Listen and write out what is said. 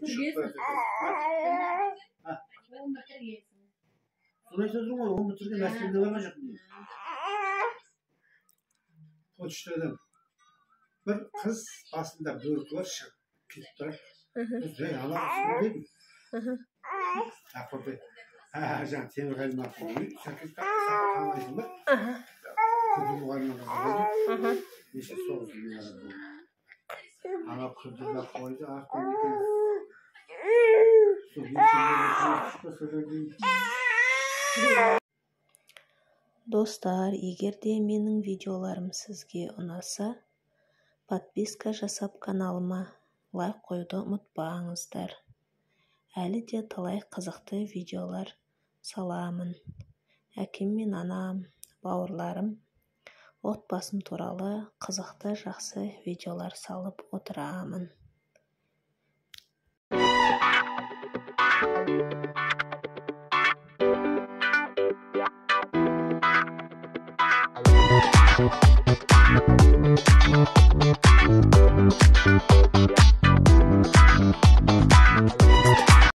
Sono айтып ғой, 10 бітірген әскерде барған жоқпын дейді. Почтадан бір қыз басында бөркі бар шығып кетіп тұрады. Жай ала дедім. Ақырды жаңа темір қалың ақырды. Сәкет қамайсың ба? Күзі мұғалімнің қағайды. Неше соғыз мен арады. Ана күзді да қойды. Артын екен. Достар, егер де менің видеоларым сізге ұнаса, подписка жасап каналыма лайк қойды ұмытпаңыздар. Әлі де талай қызықты видеолар саламын. Әкем мен анам, бауырларым, отбасым туралы қызықты жақсы видеолар салып отырамын. Thank you.